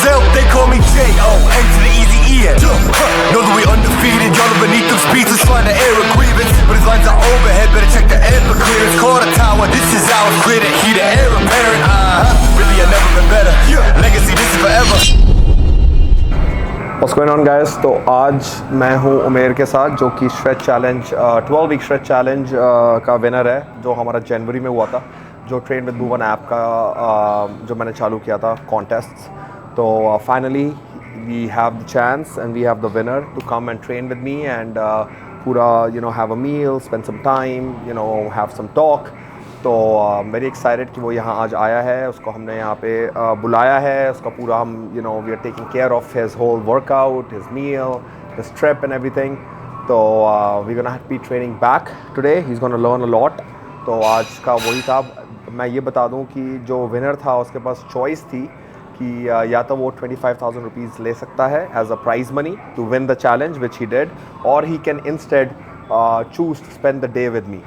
Brazil, they call me J.O. A to the easy E. Know that we undefeated, y'all are beneath them speeches trying to air a grievance. But his lines are overhead, better check the air for clearance. Quarter tower, this is ours, clear the heat, the air apparent. Really, I've never been better. Legacy, this is forever. What's going on guys? तो आज मैं हूँ उमेर के साथ जो कि stretch challenge 12 week stretch challenge का winner है, जो हमारा जनवरी में हुआ था, जो ट्रेन विद भुवन ऐप का जो मैंने चालू किया था कॉन्टेस्ट. तो finally we have the chance and we have the winner to come and train with me and पूरा have a meal, spend some time, have some talk. तो very excited कि वो यहाँ आज आया है, उसको हमने यहाँ पे बुलाया है, उसका पूरा हम we are taking care of his whole workout, his meal, his trip and everything. तो we gonna be training back today, he is gonna learn a lot. तो आज का वही था. मैं ये बता दूं कि जो विनर था उसके पास चॉइस थी कि या तो वो 25,000 रुपीज़ ले सकता है as a prize money to win the challenge which he did, और he can instead choose to spend the day with me.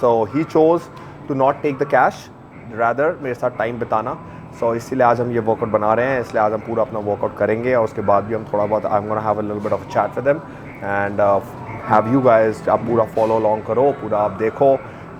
So he chose to not take the cash, rather मेरे साथ time बिताना. सो इसीलिए आज हम ये workout बना रहे हैं, इसलिए आज हम पूरा अपना वर्कआउट करेंगे और उसके बाद भी हम थोड़ा बहुत I am gonna have a little bit of chat with them and have you guys. आप पूरा फॉलो अलॉन्ग करो, पूरा आप देखो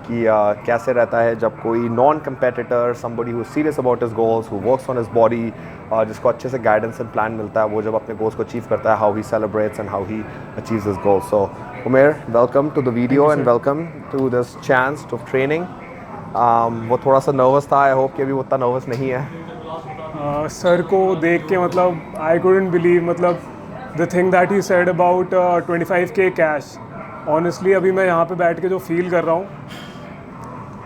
कि कैसे रहता है जब कोई non competitor, somebody who serious about his goals, who works on his body, जिसको अच्छे से गाइडेंस एंड प्लान मिलता है, वो जब अपने गोल्स को अचीव करता है, how he celebrates and how he achieves his goals. So Umer, welcome to the video and welcome to this chance of training. वो थोड़ा सा नर्वस था, आई होप कि अभी वो उतना नर्वस नहीं है. सर को देख के मतलब आई कुडंट बिलीव, मतलब the thing that he said about 25K cash. Honestly अभी मैं यहाँ पे बैठ के जो फील कर रहा हूँ,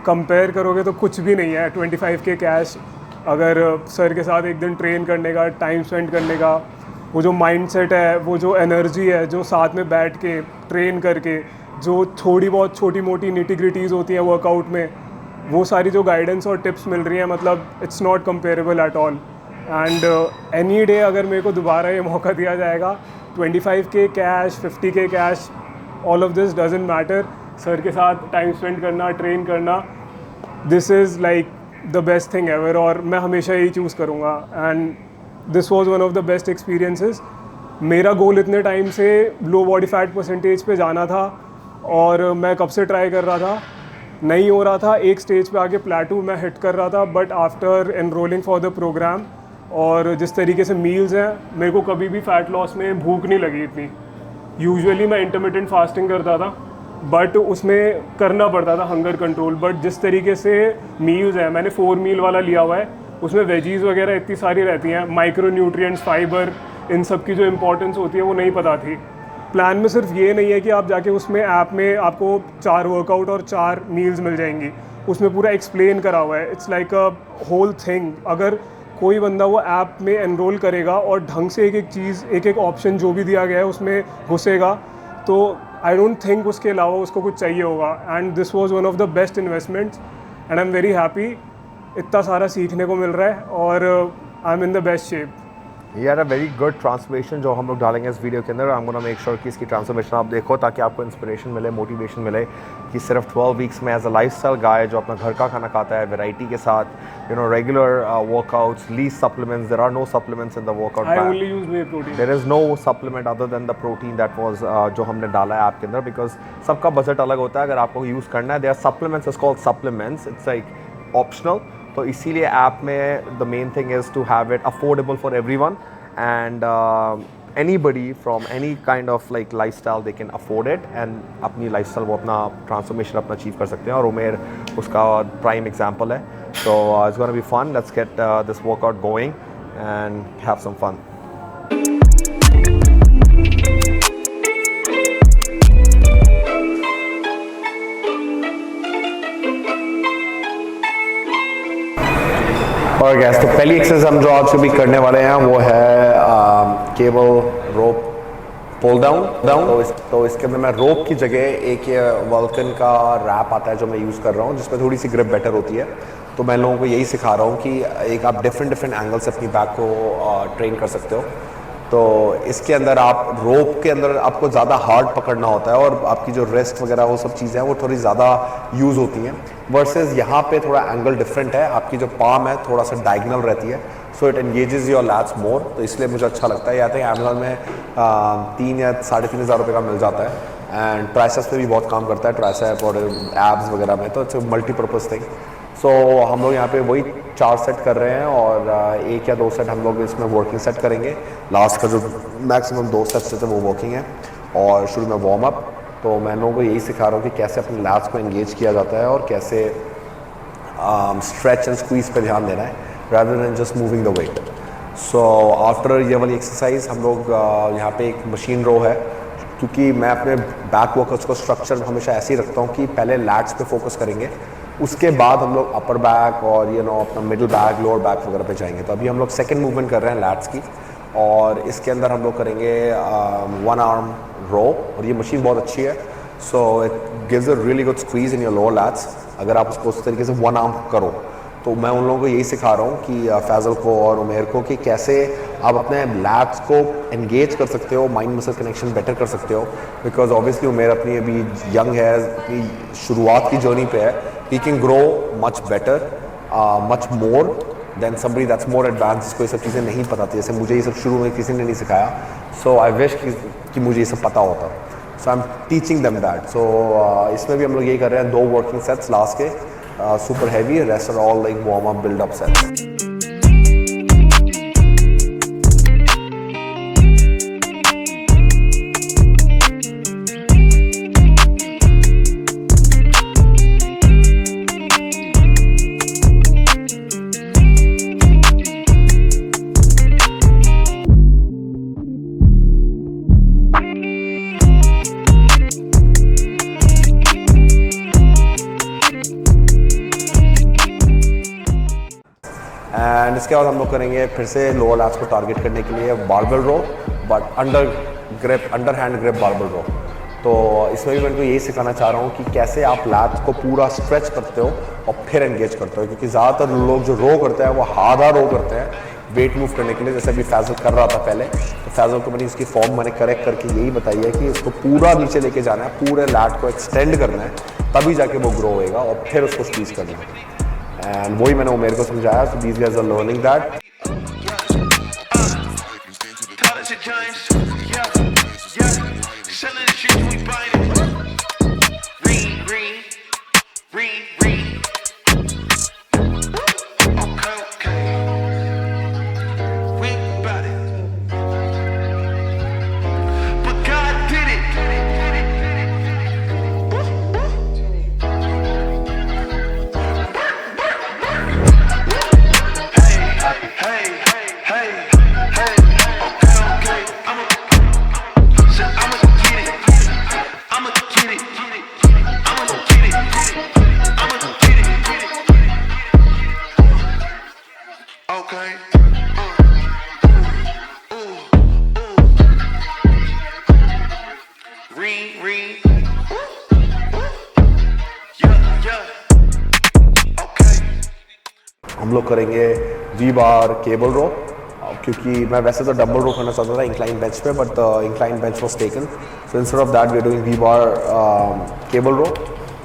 कंपेयर करोगे तो कुछ भी नहीं है. 25K कैश अगर सर के साथ एक दिन ट्रेन करने का, टाइम स्पेंड करने का, वो जो माइंडसेट है, वो जो एनर्जी है, जो साथ में बैठ के ट्रेन करके जो थोड़ी बहुत छोटी मोटी निटी-ग्रिटीज़ होती हैं वर्कआउट में, वो सारी जो गाइडेंस और टिप्स मिल रही हैं, मतलब it's not comparable at all. And any day अगर मेरे को दोबारा ये मौका दिया जाएगा, 25K cash, 50K cash, all of this doesn't matter. Sir के साथ टाइम स्पेंड करना, ट्रेन करना, this is like the best thing ever, और मैं हमेशा यही चूज़ करूँगा. And this was one of the best experiences. मेरा गोल इतने टाइम से लो बॉडी फैट परसेंटेज पे जाना था और मैं कब से ट्राई कर रहा था, नहीं हो रहा था. एक स्टेज पे आके प्लेटू मैं हिट कर रहा था, but after enrolling for the programme और जिस तरीके से मील्स हैं, मेरे को कभी भी फ़ैट लॉस में भूख नहीं लगी इतनी. यूजुअली मैं इंटरमिटेंट फास्टिंग करता था, बट उसमें करना पड़ता था हंगर कंट्रोल. बट जिस तरीके से मील्स हैं, मैंने 4 मील वाला लिया हुआ है, उसमें वेजीज़ वगैरह इतनी सारी रहती हैं, माइक्रो न्यूट्रिएंट्स, फाइबर, इन सब की जो इंपॉर्टेंस होती है वो नहीं पता थी. प्लान में सिर्फ ये नहीं है कि आप जाके उसमें ऐप में आपको 4 वर्कआउट और 4 मील्स मिल जाएंगी, उसमें पूरा एक्सप्लेन करा हुआ है. It's like a whole thing. अगर कोई बंदा वो ऐप में एनरोल करेगा और ढंग से एक एक चीज़, एक एक ऑप्शन जो भी दिया गया है उसमें घुसेगा, तो आई डोंट थिंक उसके अलावा उसको कुछ चाहिए होगा. And this was one of the best investments and I am very happy. इतना सारा सीखने को मिल रहा है और I am in the best shape. ये यार अ वेरी गुड ट्रांसफॉर्मेशन जो हम लोग डालेंगे इस वीडियो के अंदर. I am gonna make sure कि इसकी ट्रांसफॉर्मेशन आप देखो, ताकि आपको इंस्पिरेशन मिले, मोटिवेशन मिले कि सिर्फ 12 वीक्स में एज अ लाइफस्टाइल गाय जो अपना घर का खाना खाता है, वैरायटी के साथ, regular workouts, least supplements, there are no supplements in the workout. I only use whey protein. There is no supplement other than the protein that was जो हमने डाला है आपके अंदर, बिकॉज सबका बजट अलग होता है. अगर आपको यूज़ करना है, there are supplements, it's called supplements, it's like optional. तो इसीलिए ऐप में the main thing is to have it affordable for everyone. And anybody from any kind of like lifestyle they can afford it, and अपनी lifestyle वो अपना transformation अपना achieve कर सकते हैं, और उमेर उसका prime example है. So it's gonna be fun. Let's get this workout going and have some fun. और गैस, तो पहली एक्सरसाइज हम जो आज भी करने वाले हैं वो है केबल रोप पुल डाउन. तो इसके अंदर मैं रोप की जगह एक वल्कन का रैप आता है जो मैं यूज़ कर रहा हूँ, जिसमें थोड़ी सी ग्रिप बेटर होती है. तो मैं लोगों को यही सिखा रहा हूँ कि एक आप डिफरेंट एंगल से अपनी बैक को ट्रेन कर सकते हो. तो इसके अंदर आप रोप के अंदर आपको ज़्यादा हार्ड पकड़ना होता है, और आपकी जो रिस्ट वगैरह वो सब चीज़ें हैं वो थोड़ी ज़्यादा यूज़ होती हैं, वर्सेस यहाँ पे थोड़ा एंगल डिफरेंट है. आपकी जो पाम है थोड़ा सा डायगनल रहती है, so it engages your lats more, तो इसलिए मुझे अच्छा लगता है। या थिंक अमेजोन में 3 या 3,500 रुपये का मिल जाता है एंड ट्राइसेप्स पे भी बहुत काम करता है, ट्राइसेप और एब्स वगैरह में, तो इट्स मल्टीपर्पज़ थिंग। सो हम लोग यहाँ पे वही 4 सेट कर रहे हैं और 1 या 2 सेट हम लोग इसमें वर्किंग सेट करेंगे। लास्ट का जो मैक्सिमम 2 सेट्स है वो वर्किंग है और शुरू में वार्म अप। तो मैं लोगों को यही सिखा रहा हूँ कि कैसे अपने लैट्स को एंगेज किया जाता है और कैसे स्ट्रेच एंड स्क्वीज पे ध्यान देना है rather than just moving the weight. So after ये वाली एक्सरसाइज हम लोग यहाँ पे एक मशीन रो है, क्योंकि मैं अपने बैक वर्कआउट्स को स्ट्रक्चर हमेशा ऐसे ही रखता हूँ कि पहले लैट्स पे फोकस करेंगे, उसके बाद हम लोग अपर बैक और अपना मिडिल बैक, लोअर बैक वगैरह पे जाएंगे। तो अभी हम लोग सेकेंड मूवमेंट कर रहे हैं लैट्स की और इसके अंदर हम लोग करेंगे 1 आर्म रो और ये मशीन बहुत अच्छी है। So it gives a really good squeeze in your lower lats अगर आप उसको उस तरीके से 1 आर्म करो। तो मैं उन लोगों को यही सिखा रहा हूँ कि फैज़ल को और उमेर को कि कैसे आप अपने लैट्स को एंगेज कर सकते हो, माइंड मसल कनेक्शन बेटर कर सकते हो। बिकॉज ऑब्वियसली उमेर अपनी अभी यंग है, अपनी शुरुआत की जर्नी पे है। He can grow much better, much more than somebody that's more advance, जिसको ये सब चीज़ें नहीं पता थी। जैसे मुझे ये सब शुरू में किसी ने नहीं सिखाया, सो आई विश कि मुझे ये सब पता होता। So I am teaching them that. So इसमें भी हम लोग यही कर रहे हैं, 2 वर्किंग सेट्स लास्ट के, super heavy, rest are all like warm up build up sets. And इसके बाद हम लोग करेंगे फिर से लोअर लैट्स को टारगेट करने के लिए barbell row, but underhand grip barbell row. तो इसमें भी मैं इनको यही सिखाना चाह रहा हूँ कि कैसे आप लैट्स को पूरा स्ट्रेच करते हो और फिर एंगेज करते हो, क्योंकि ज़्यादातर लोग जो रो करते हैं वो आधा रो करते हैं वेट मूव करने के लिए, जैसे अभी फैज़ल कर रहा था पहले। तो फैज़ल को मैंने इसकी फॉर्म मैंने करेक्ट करके यही बताई है कि उसको पूरा नीचे लेके जाना है, पूरे लैट को एक्सटेंड करना है, तभी जाके वो ग्रो होएगा और फिर उसको स्क्वीज करना है। एंड वही मैंने उमेर को समझाया। So these guys are learning that. हम लोग करेंगे वी बार केबल रो, क्योंकि मैं वैसे तो डबल रो करना चाहता था इंक्लाइन बेंच पे, but incline bench was taken. So instead of that we are doing V bar cable row,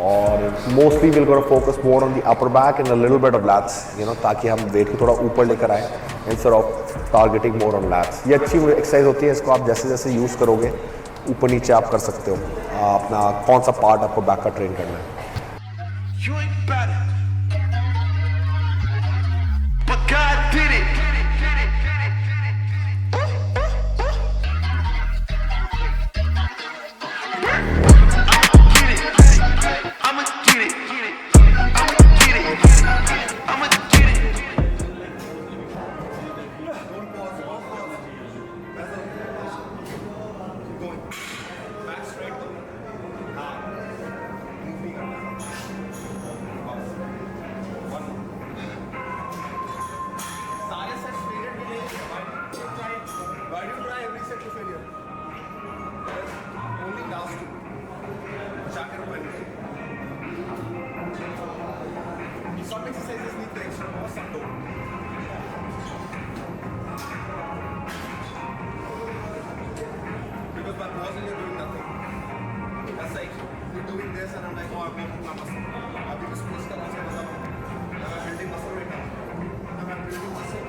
और mostly will gonna focus more on the upper back and a little bit of lats, ताकि हम weight को थोड़ा ऊपर लेकर आए instead of targeting more on lats. ये अच्छी एक्सरसाइज होती है, इसको आप जैसे जैसे यूज़ करोगे ऊपर नीचे आप कर सकते हो, अपना कौन सा पार्ट आपको बैक का ट्रेन करना है। Some exercises need the extra more, some don't. Because by pausing you're doing nothing. That's like you're doing this and I'm like, oh, I'm making my muscle. अभी भी squeeze करना से मतलब I'm building muscle right now. I'm building muscle.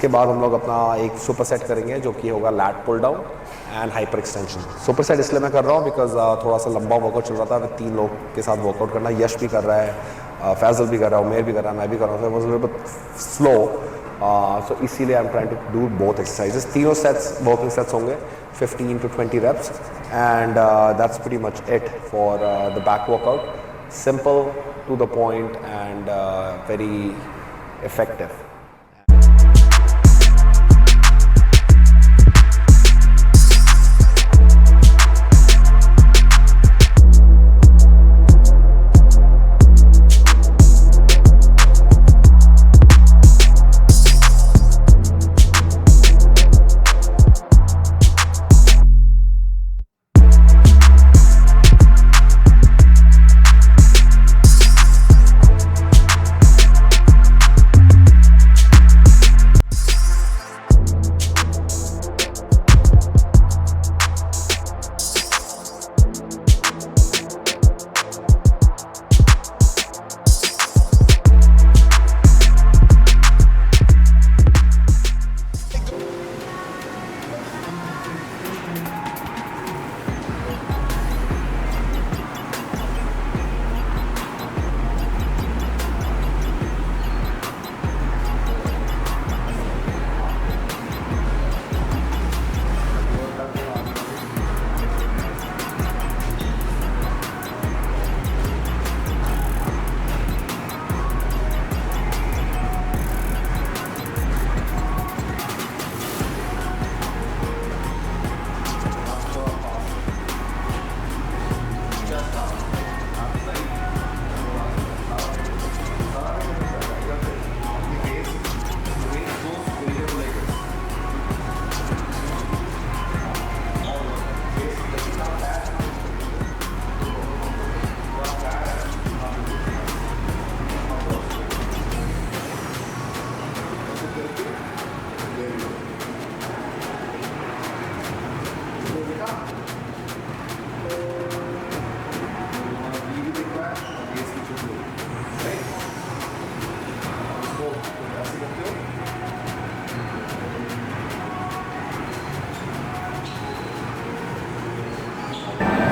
इसके बाद हम लोग अपना एक सुपर सेट करेंगे जो कि होगा lat pull down and hyperextension. Super set इसलिए मैं कर रहा हूँ बिकॉज थोड़ा सा लंबा वर्कआउट चल रहा था, 3 लोग के साथ वर्कआउट करना, यश भी कर रहा है, फैजल भी कर रहा है, उमेर भी कर रहा है, मैं भी कर रहा हूँ, सो बट स्लो, सो इसीलिए I am trying to do both exercises. तीनों सेट्स वर्किंग सेट्स होंगे 15 to 20 reps and that's pretty much it for the back workout. Simple, to the point and very effective.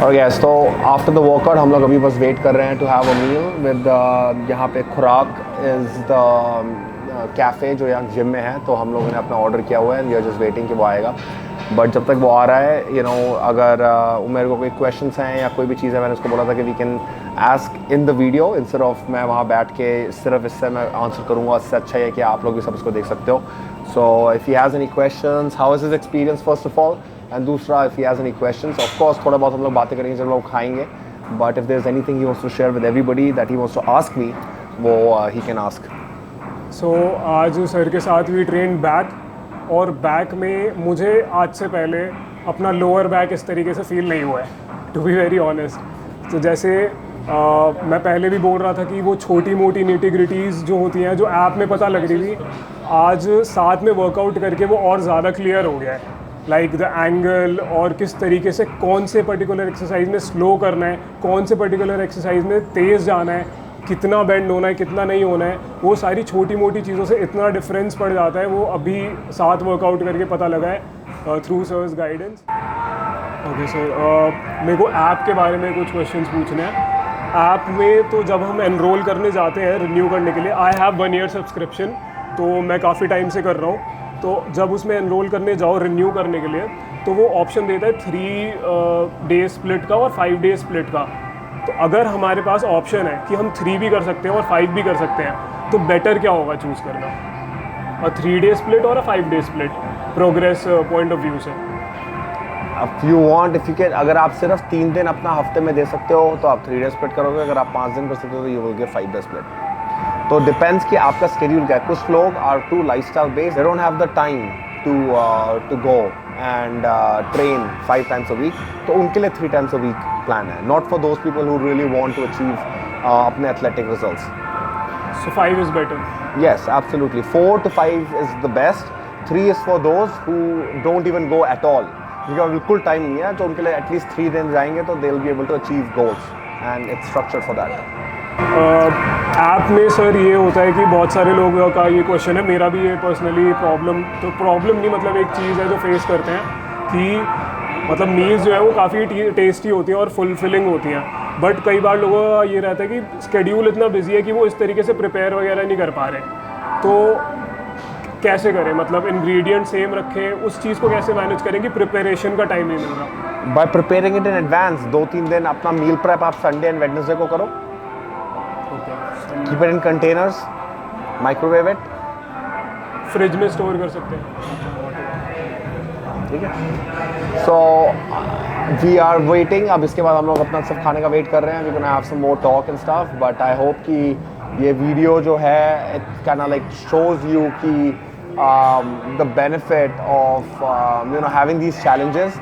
और गैस तो after the workout हम लोग अभी बस wait कर रहे हैं to have a meal with यहाँ पे खुराक इज़ द कैफ़े जो यहाँ जिम में है, तो हम लोगों ने अपना ऑर्डर किया हुआ है, वी आर जस्ट वेटिंग कि वो आएगा। बट जब तक वो आ रहा है यू नो अगर मेरे को कोई क्वेश्चंस हैं या कोई भी चीज़ है, मैंने उसको बोला था कि we can ask in the video instead of मैं वहाँ बैठ के सिर्फ इससे मैं आंसर करूँगा। इससे अच्छा है कि आप लोग भी सब इसको देख सकते हो। So if he has any questions, how is his experience first of all, and दूसरा if he has any questions, of course थोड़ा बहुत हम लोग बातें करेंगे जब लोग खाएंगे, but if there is anything he wants to share with everybody that he wants to ask me, वो ही कैन आस्क। सो आज सर के साथ भी ट्रेन बैक, और बैक में मुझे आज से पहले अपना लोअर बैक इस तरीके से फील नहीं हुआ है, टू बी वेरी ऑनेस्ट। तो जैसे मैं पहले भी बोल रहा था कि वो छोटी मोटी निटी-ग्रिटीज़ जो होती हैं, जो ऐप में पता लग रही थी, आज साथ में वर्कआउट करके वो और ज़्यादा क्लियर हो गया है। लाइक द एंगल, और किस तरीके से कौन से पर्टिकुलर एक्सरसाइज में स्लो करना है, कौन से पर्टिकुलर एक्सरसाइज में तेज़ जाना है, कितना बेंड होना है, कितना नहीं होना है, वो सारी छोटी मोटी चीज़ों से इतना डिफरेंस पड़ जाता है। वो अभी साथ वर्कआउट करके पता लगा है through sir's guidance. Okay sir, मेरे को ऐप के बारे में कुछ क्वेश्चंस पूछने हैं। ऐप में तो जब हम एनरोल करने जाते हैं रिन्यू करने के लिए, आई हैव 1 ईयर सब्सक्रिप्शन, तो मैं काफ़ी टाइम से कर रहा हूँ। तो जब उसमें एनरोल करने जाओ रिन्यू करने के लिए, तो वो ऑप्शन देता है 3 डे स्प्लिट का और 5 डे स्प्लिट का। तो अगर हमारे पास ऑप्शन है कि हम 3 भी कर सकते हैं और 5 भी कर सकते हैं, तो बेटर क्या होगा चूज़ करना, और 3 डे स्प्लिट और 5 day split progress point of view से? If you want, if you can, अगर आप सिर्फ 3 दिन अपना हफ्ते में दे सकते हो तो आप 3 डे स्प्लिट करोगे, अगर आप 5 दिन कर सकते हो तो you will get 5 day split. तो डिपेंड्स कि आपका स्केड्यूल क्या है। कुछ लोग are too lifestyle based, they don't have the time to go and train 5 times a week, तो उनके लिए 3 times a week प्लान है। Not for those people who really want to achieve अपने athletic results. So 5 is better? Yes, absolutely. 4 to 5 is the best. 3 is for those who don't even go at all. उनका बिल्कुल time नहीं है, तो उनके लिए at least 3 दिन जाएंगे तो they will be able to achieve goals, and it's structured for that. App में सर ये होता है कि बहुत सारे लोगों का ये क्वेश्चन है, मेरा भी ये पर्सनली प्रॉब्लम नहीं, मतलब एक चीज़ है जो फेस करते हैं कि मतलब मील्स जो है वो काफ़ी टेस्टी होती हैं और फुलफिलिंग होती हैं, बट कई बार लोगों का ये रहता है कि स्केड्यूल इतना बिजी है कि वो इस तरीके से प्रिपेयर वगैरह नहीं कर पा रहे, तो कैसे करें, मतलब इंग्रेडिएंट सेम रखें, उस चीज़ को कैसे मैनेज करें कि प्रिपरेशन का टाइम नहीं मिल रहा? Bye preparing it in advance, 2-3 दिन अपना मील प्रेप आप संडे एंड वेडनेसडे को करो, keep it in containers, microwave it, fridge में स्टोर कर सकते हैं, ठीक है। सो वी आर वेटिंग, अब इसके बाद हम लोग अपना सब खाने का वेट कर रहे हैं, we gonna have some more talk and stuff, but I hope कि ये वीडियो जो है it can like shows you कि the benefit of you know having these challenges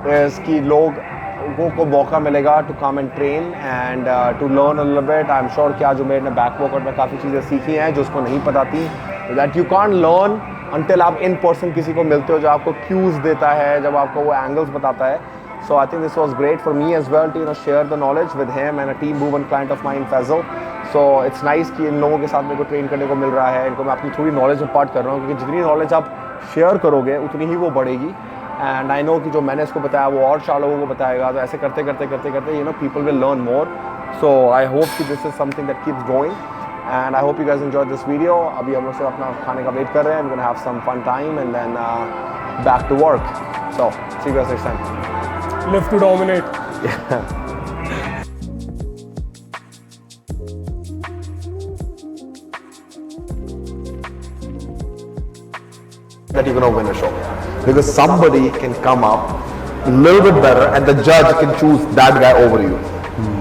is कि लोगों को मौका मिलेगा to come and train and to learn a little bit. I am sure कि आज जो मैंने बैक वर्कआउट में काफ़ी चीज़ें सीखी हैं जो उसको नहीं पता थी, that you can't learn until आप इन पर्सन किसी को मिलते हो जो आपको क्यूज देता है, जब आपको वो एंगल्स बताता है। So I think this was great for me as well to share the knowledge with him and a team move and client of mine Faizal. So it's nice कि इन लोगों के साथ मेरे को ट्रेन करने को मिल रहा है, इनको मैं अपनी थोड़ी नॉलेज इम्पार्ट कर रहा हूँ, क्योंकि जितनी नॉलेज आप शेयर करोगे उतनी ही वो बढ़ेगी। एंड आई नो कि जो मैंने इसको बताया वो और 4 लोगों को बताएगा, तो ऐसे करते करते people will learn more. So I hope कि this is something that keeps going and I hope you guys enjoyed this video. अभी हम लोग सिर्फ अपना खाने का वेट कर रहे हैं, we're gonna have some fun time and then back to work. So see you guys next time. Live to dominate. That you're gonna win a show because somebody can come up a little bit better and the judge can choose that guy over you.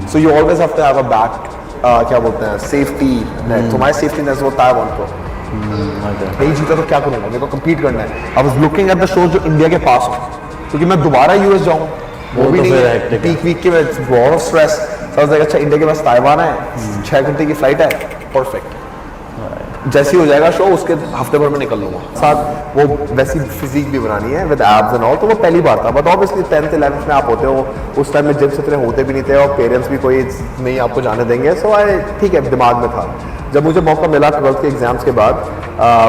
So you always have to have a back क्या बोलते हैं safety net. तुम्हारी safety net होता है one को नहीं जीता तो क्या करूँगा, मेरे को कम्पीट करना है। I was looking at the show जो इंडिया के पास हो, क्योंकि मैं दोबारा यूएस जाऊँ वो भी नहीं है, पीक वीक के बहुत स्ट्रेस। अच्छा इंडिया के पास ताइवान है, 6 घंटे की फ्लाइट है, परफेक्ट। जैसे ही हो जाएगा शो उसके हफ्ते भर में निकल लूँगा, साथ वो वैसी फिजिक भी बनानी है विद एब्स एंड ऑल। तो वो पहली बार था, बट ऑब्वियसली 10th 11th में आप होते हो, उस टाइम में जिम से इतने होते भी नहीं थे और पेरेंट्स भी कोई नहीं आपको जाने देंगे। सो आई ठीक है, दिमाग में था। जब मुझे मौका मिला 12th के एग्जाम्स के बाद,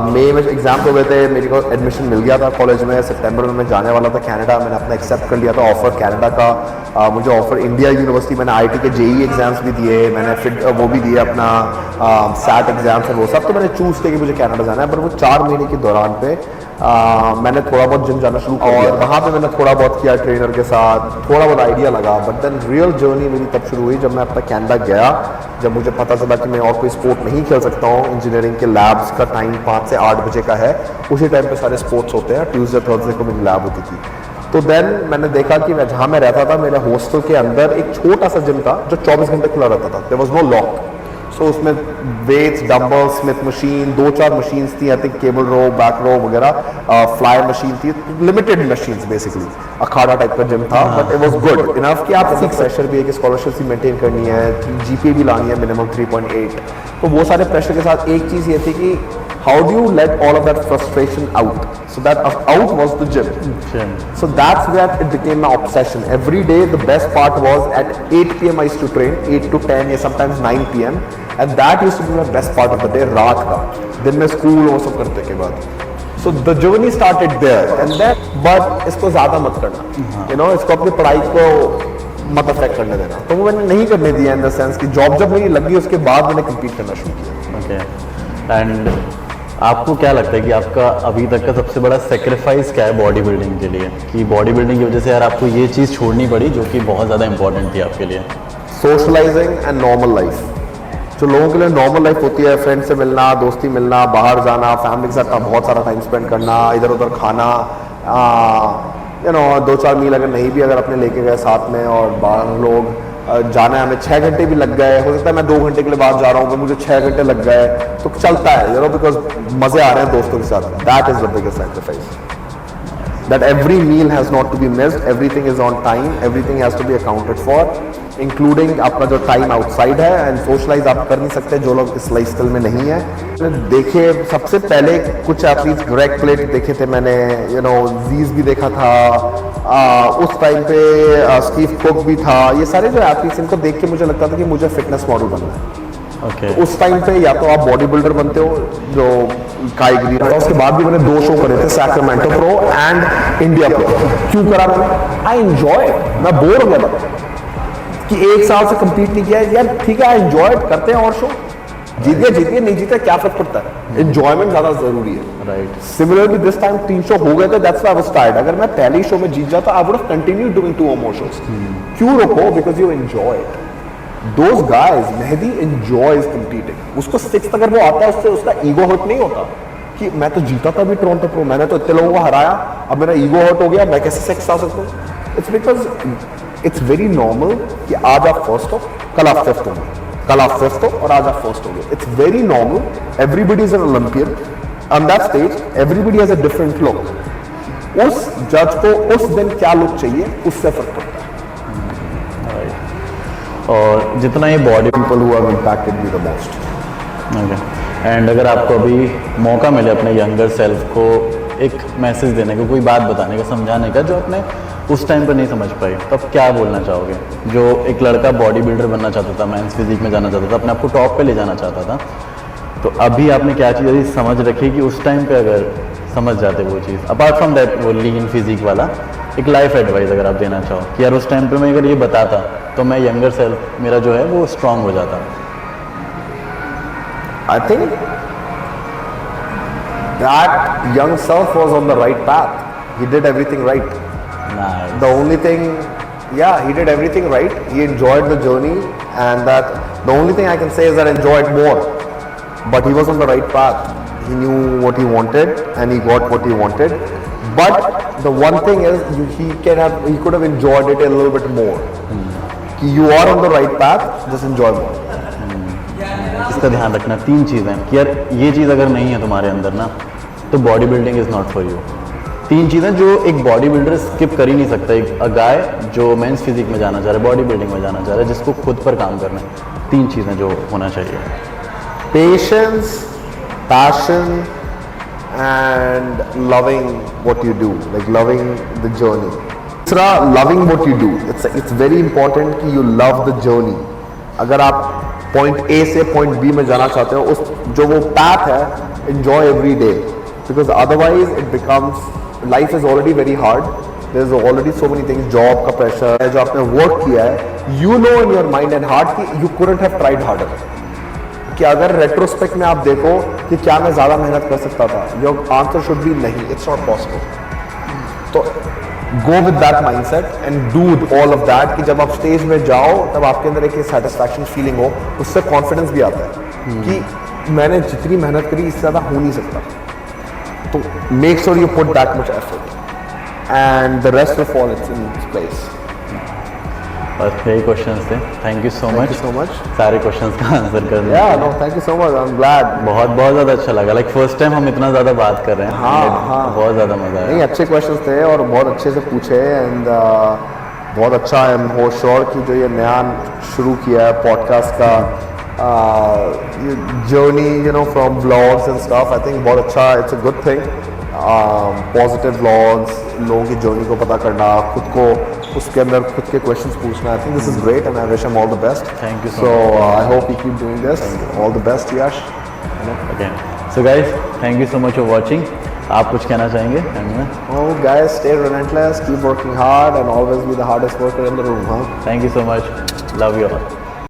मई में एग्जाम्स हो गए थे, मेरे को एडमिशन मिल गया था कॉलेज में, सितंबर में मैं जाने वाला था कनाडा। मैंने अपना एक्सेप्ट कर लिया था ऑफर कनाडा का। मुझे ऑफर इंडिया यूनिवर्सिटी, मैंने आईटी के जेई एग्जाम्स भी दिए, मैंने फिर वो भी दिए अपना सैट एग्जाम्स और वो सब, तो मैंने चूज़ किया कि मुझे कनाडा जाना है। पर वो 4 महीने के दौरान पे मैंने थोड़ा बहुत जिम जाना शुरू किया और वहाँ पे मैंने थोड़ा बहुत किया ट्रेनर के साथ, थोड़ा बहुत आइडिया लगा। बट देन रियल जर्नी मेरी तब शुरू हुई जब मैं अपना कनाडा गया, जब मुझे पता चला कि मैं और कोई स्पोर्ट नहीं खेल सकता हूँ। इंजीनियरिंग के लैब्स का टाइम 5 से 8 बजे का है, उसी टाइम पे सारे स्पोर्ट्स होते हैं। ट्यूसडे थर्सडे को मेरी लैब होती थी। तो देन मैंने देखा कि मैं जहाँ मैं रहता था, मेरे हॉस्टल के अंदर एक छोटा सा जिम था जो 24 घंटे खुला रहता था, there was no lock. So उसमें weights, dumbbell, Smith machine, 2-4 machines थी, I think cable row, back row वगैरह, फ्लाई मशीन थी, लिमिटेड मशीन्स बेसिकली, अखाड़ा टाइप का जिम था। But it was good enough कि आप फिक्स प्रेशर भी है कि स्कॉलरशिप भी मेंटेन करनी है, जीपीए भी लानी है मिनिमम 3.8। तो वो सारे प्रेशर के साथ एक चीज़ ये थी कि how do you let all of that frustration out? So that out was the gym. So that's where it became my obsession. Every day the best part was at 8 p.m. I used to train, 8 to 10 या sometimes 9 p.m. and that used to be my best part of the day. रात का, दिन में school वो सब करते के बाद. So the journey started there and then, but इसको ज़्यादा मत करना, इसको अपनी पढ़ाई को मत अफेक्ट करने देना। तो वो मैंने नहीं करने दिया इन द सेंस कि जॉब जब मेरी लगी उसके बाद मैंने कम्पीट करना शुरू किया। ओके, एंड आपको क्या लगता है कि आपका अभी तक का सबसे बड़ा सेक्रीफाइस क्या है बॉडी बिल्डिंग के लिए, कि बॉडी बिल्डिंग की वजह से यार आपको ये चीज़ छोड़नी पड़ी जो कि बहुत ज़्यादा इंपॉर्टेंट थी आपके लिए? Socialising and normal life. जो लोगों के लिए नॉर्मल लाइफ होती है, फ्रेंड से मिलना, दोस्ती मिलना, बाहर जाना, फैमिली के साथ बहुत सारा टाइम स्पेंड करना, इधर उधर खाना, 2-4 मील अगर नहीं भी अगर अपने लेके गए साथ में और बाहर लोग जाना है, हमें 6 घंटे भी लग गए, हो सकता है मैं 2 घंटे के लिए बाहर जा रहा हूँ, मुझे 6 घंटे लग गए, तो चलता है बिकॉज मज़े आ रहे हैं दोस्तों के साथ। That is the biggest sacrifice, that every meal has not to be missed, everything is on time, everything has to be accounted for, including अपना जो टाइम आउटसाइड है, एंड सोशलाइज आप कर नहीं सकते जो लोग इस लाइफस्टाइल में नहीं है। देखे सबसे पहले कुछ एथलीट्स, ग्रेग प्लेट देखे थे मैंने, जीज भी देखा था, उस टाइम पे स्टीव कुक भी था, ये सारे जो एथलीट्स, इनको देख के मुझे लगता था कि मुझे फिटनेस मॉडल बनना है। Okay. तो उस टाइम पे या तो आप बॉडी बिल्डर बनते हो जो काई ग्रीन, और उसके बाद भी मैंने 2 शो करे थे, Sacramento pro and India pro. क्यों करा मैंने? आई एंजॉय, मैं बोर हो गया था कि 1 साल से कंपीट नहीं किया यार, ठीक है आई एंजॉय, करते हैं और शो, जीतिए नहीं जीते क्या फर्क पड़ता है, एंजॉयमेंट ज्यादा जरूरी है। Right. Similarly this time 3 show हो गए थे, that's why I was tired. अगर मैं पहले शो में जीत जाता I would have continued doing 2 और मोर शोज। क्यों रोको? Because you enjoy it. Those guys, Mehdi enjoys competing. उसको 6th अगर वो आता है उससे उसका ईगो हर्ट नहीं होता कि मैं तो जीता था भी टोरंटो प्रो, मैंने तो इतने लोगों को हराया, अब मेरा ईगो हर्ट हो गया, मैं कैसे 6th आ सकता हूँ? It's because it's very normal कि आज आप फर्स्ट हो, कल आप 5th होंगे, कल आप 5th हो और आज आप फर्स्ट होंगे। It's very normal, everybody is an Olympian, on that stage everybody has a different look. उस जज को उस दिन क्या लुक चाहिए उससे फर्क पड़ता है। और जितना ये body People who have impacted me the most. Okay, and अगर आपको अभी मौका मिले अपने यंगर सेल्फ को एक मैसेज देने का, कोई बात बताने का, समझाने का जो आपने उस टाइम पर नहीं समझ पाई, तो आप क्या बोलना चाहोगे? जो एक लड़का बॉडी बिल्डर बनना चाहता था, मेंस फिजिक में जाना चाहता था, अपने आप को टॉप पे ले जाना चाहता था, तो अभी आपने क्या चीज़ अभी समझ रखी कि उस टाइम पे अगर समझ जाते वो चीज़, अपार्ट फ्रॉम दैट वो लीन फिजिक वाला, एक लाइफ एडवाइस अगर आप देना चाहो कि यार उस टाइम पे मैं अगर ये बताता तो मैं यंगर सेल्फ मेरा जो है वो स्ट्रांग हो जाता। I think that young self was on the right path. He did everything right. Nice. The only thing, yeah, he did everything right. He enjoyed the journey, and that the only thing I can say is that I enjoyed more. But he was on the right path. He knew what he wanted, and he got what he wanted. But the one thing is, he could have enjoyed it a little bit more. कि you are on the right path, just enjoy more. इसका ध्यान रखना 3 चीज़ें कि यार ये चीज़ अगर नहीं है तुम्हारे अंदर ना तो body building is not for you. 3 चीज़ें जो एक बॉडी बिल्डर स्किप कर ही नहीं सकता। एक गाय जो मेंस फिजिक में जाना चाह रहा है, बॉडी बिल्डिंग में जाना चाह रहा है, जिसको खुद पर काम करना है, 3 चीज़ें जो होना चाहिए: Patience, passion, and loving what you do, like loving the journey. दूसरा, loving what you do. It's very important कि you love the journey. अगर आप point A से point B में जाना चाहते हो, उस जो वो path है, enjoy every day, because otherwise it becomes, life is already very hard. There's already so many things, job का pressure है, जो आपने work किया है, you know in your mind and heart कि you couldn't have tried harder. कि अगर retrospect में आप देखो कि क्या मैं ज़्यादा मेहनत कर सकता था, योर आंसर शुड बी नहीं, इट्स नॉट पॉसिबल। तो go with that mindset and do all of that कि जब आप स्टेज में जाओ तब आपके अंदर एक सेटिस्फैक्शन फीलिंग हो, उससे कॉन्फिडेंस भी आता है कि मैंने जितनी मेहनत करी इससे ज़्यादा हो नहीं सकता। तो make sure you put that much effort and the rest will fall in place. बस यही क्वेश्चंस थे। थैंक यू सो मच सारे क्वेश्चंस का आंसर कर दिया। Yeah no, thank you so much, I am glad. बहुत ज़्यादा अच्छा लगा, लाइक फर्स्ट टाइम हम इतना ज़्यादा बात कर रहे हैं। हाँ। बहुत ज़्यादा मज़ा आया। नहीं, अच्छे क्वेश्चंस थे और बहुत अच्छे से पूछे, एंड बहुत अच्छा है। आई एम श्योर कि जो ये नया शुरू किया है पॉडकास्ट का journey, you know, from vlogs and stuff, I think बहुत अच्छा, it's a good thing. Positive vlogs, लोगों की जर्नी को पता करना, खुद को उसके अंदर खुद के क्वेश्चंस पूछना, आई think this is great and I wish him all the best. Thank you so so much. I hope you keep doing this, all the best Yash. Again so guys, thank you so much for watching. आप कुछ कहना चाहेंगे? Oh guys, stay relentless, keep working hard and always be the hardest worker in the room, huh? Thank you so much, love you all.